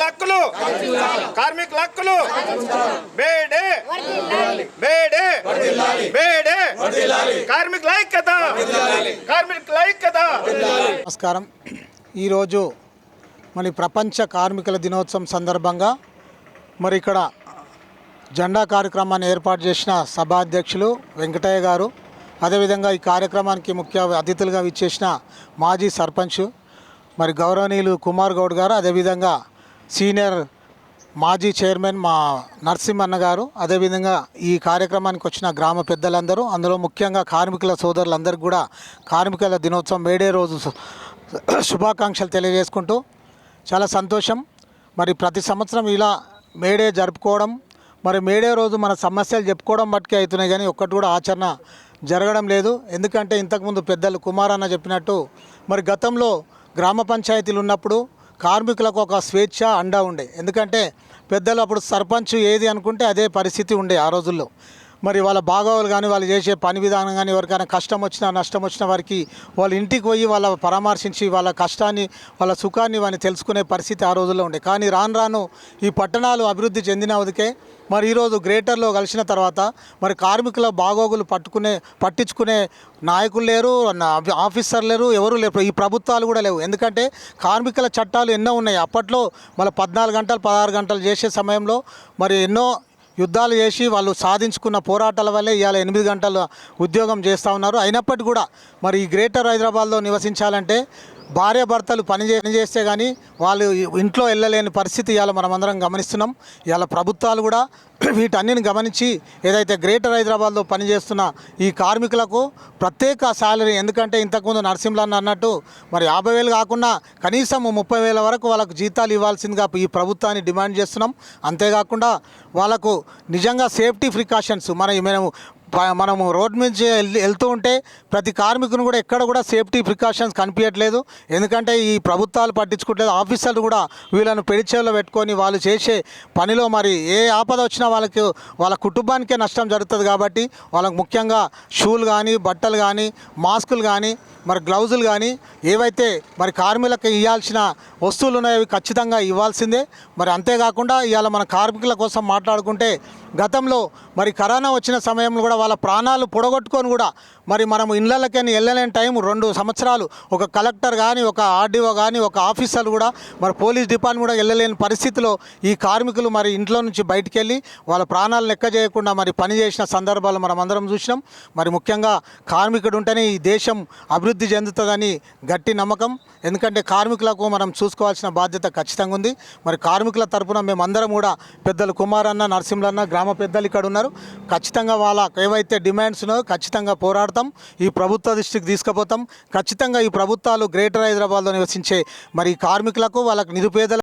హక్కులు కార్మికుల హక్కులు బేడే బేడే బేడే కార్మికుల ఐక్యత కార్మికుల ఐక్యత. నమస్కారం. ఈరోజు మరి ప్రపంచ కార్మికుల దినోత్సవం సందర్భంగా మరి ఇక్కడ జెండా కార్యక్రమాన్ని ఏర్పాటు చేసిన సభాధ్యక్షులు వెంకటయ్య గారు, అదేవిధంగా ఈ కార్యక్రమానికి ముఖ్య అతిథులుగా విచ్చేసిన మాజీ సర్పంచ్ మరి గౌరవనీయులు కుమార్ గౌడ్ గారు, అదేవిధంగా సీనియర్ మాజీ చైర్మన్ మా నరసింహన్న గారు, అదేవిధంగా ఈ కార్యక్రమానికి వచ్చిన గ్రామ పెద్దలందరూ, అందులో ముఖ్యంగా కార్మికుల సోదరులందరికీ కూడా కార్మికుల దినోత్సవం మేడే రోజు శుభాకాంక్షలు తెలియజేసుకుంటూ చాలా సంతోషం. మరి ప్రతి సంవత్సరం ఇలా మేడే జరుపుకోవడం, మరి మేడే రోజు మన సమస్యలు చెప్పుకోవడం బట్టికే అవుతున్నాయి, కానీ ఒక్కటి కూడా ఆచరణ జరగడం లేదు. ఎందుకంటే ఇంతకుముందు పెద్దలు కుమార్ అన్న చెప్పినట్టు మరి గతంలో గ్రామ పంచాయతీలు ఉన్నప్పుడు కార్మికులకు ఒక స్వేచ్ఛ అండా ఉండే. ఎందుకంటే పెద్దలు అప్పుడు సర్పంచ్ ఏది అనుకుంటే అదే పరిస్థితి ఉండే ఆ రోజుల్లో. మరి వాళ్ళ భాగవాళ్ళు కానీ వాళ్ళు చేసే పని విధానం కానీ ఎవరికైనా కష్టం వచ్చినా నష్టం వచ్చిన వారికి వాళ్ళ ఇంటికి పోయి వాళ్ళ పరామర్శించి వాళ్ళ కష్టాన్ని వాళ్ళ సుఖాన్ని వారిని తెలుసుకునే పరిస్థితి ఆ రోజుల్లో ఉండే. కానీ రాను రాను ఈ పట్టణాలు అభివృద్ధి చెందినదికే మరి ఈరోజు గ్రేటర్లో కలిసిన తర్వాత మరి కార్మికుల బాగోగులు పట్టించుకునే నాయకులు లేరు, ఆఫీసర్లు లేరు, ఎవరు లేరు, ఈ ప్రభుత్వాలు కూడా లేవు. ఎందుకంటే కార్మికుల చట్టాలు ఎన్నో ఉన్నాయి. అప్పట్లో మళ్ళీ 14 గంటలు 16 గంటలు చేసే సమయంలో మరి ఎన్నో యుద్ధాలు చేసి వాళ్ళు సాధించుకున్న పోరాటాల వల్లే ఇవాళ 8 గంటల ఉద్యోగం చేస్తూ ఉన్నారు. అయినప్పటికీ కూడా మరి ఈ గ్రేటర్ హైదరాబాద్లో నివసించాలంటే భార్యాభర్తలు పని చేస్తే కానీ వాళ్ళు ఇంట్లో వెళ్ళలేని పరిస్థితి ఇవాళ మనమందరం గమనిస్తున్నాం. ఇవాళ ప్రభుత్వాలు కూడా వీటన్నిటిని గమనించి ఏదైతే గ్రేటర్ హైదరాబాద్లో పనిచేస్తున్న ఈ కార్మికులకు ప్రత్యేక శాలరీ, ఎందుకంటే ఇంతకుముందు నరసింహన్ అన్నట్టు మరి 50,000 కాకుండా కనీసం 30,000 వరకు వాళ్ళకు జీతాలు ఇవ్వాల్సిందిగా ఈ ప్రభుత్వాన్ని డిమాండ్ చేస్తున్నాం. అంతేకాకుండా వాళ్ళకు నిజంగా సేఫ్టీ ప్రికాషన్స్ మనము రోడ్ నుంచి వెళ్తూ ఉంటే ప్రతి కార్మికుని కూడా ఎక్కడ కూడా సేఫ్టీ ప్రికాషన్స్ కనిపించట్లేదు. ఎందుకంటే ఈ ప్రభుత్వాలు పట్టించుకోవట్లేదు. ఆఫీసర్లు కూడా వీళ్ళను పెడిచేలో పెట్టుకొని వాళ్ళు చేసే పనిలో మరి ఏ ఆపద వచ్చినా వాళ్ళ కుటుంబానికే నష్టం జరుగుతుంది. కాబట్టి వాళ్ళకు ముఖ్యంగా షూలు కానీ, బట్టలు కానీ, మాస్కులు కానీ, మరి గ్లౌజులు కానీ ఏవైతే మరి కార్మికులకు ఇవ్వాల్సిన వస్తువులు ఉన్నాయో అవి ఖచ్చితంగా ఇవ్వాల్సిందే. మరి అంతేకాకుండా ఇవాళ మన కార్మికుల కోసం మాట్లాడుకుంటే గతంలో మరి కరోనా వచ్చిన సమయంలో కూడా వాళ్ళ ప్రాణాలు పొడగొట్టుకొని కూడా మరి మనము ఇళ్ళకని వెళ్ళలేని టైం 2 సంవత్సరాలు ఒక కలెక్టర్ కానీ, ఒక ఆర్డీఓ కానీ, ఒక ఆఫీసర్ కూడా మరి పోలీస్ డిపార్ట్మెంట్ కూడా వెళ్ళలేని పరిస్థితిలో ఈ కార్మికులు మరి ఇంట్లో నుంచి బయటికి వెళ్ళి వాళ్ళ ప్రాణాలు లెక్క చేయకుండా మరి పని చేసిన సందర్భాలు మనం అందరం చూసినాం. మరి ముఖ్యంగా కార్మికుడు ఉంటేనే ఈ దేశం అభివృద్ధి చెందుతుందని గట్టి నమ్మకం. ఎందుకంటే కార్మికులకు మనం చూసుకోవాల్సిన బాధ్యత ఖచ్చితంగా ఉంది. మరి కార్మికుల తరఫున మేమందరం కూడా పెద్దలు కుమారన్న, నరసింహన్న, గ్రామ పెద్దలు ఇక్కడ ఉన్నారు. ఖచ్చితంగా వాళ్ళకు ఏవైతే డిమాండ్స్ ఉన్నాయో ఖచ్చితంగా పోరాడతాం. ఈ ప్రభుత్వ దృష్టికి తీసుకుపోతాం. ఖచ్చితంగా ఈ ప్రభుత్వాలు గ్రేటర్ హైదరాబాద్లో నివసించే మరి కార్మికులకు, వాళ్ళకు నిరుపేదలకు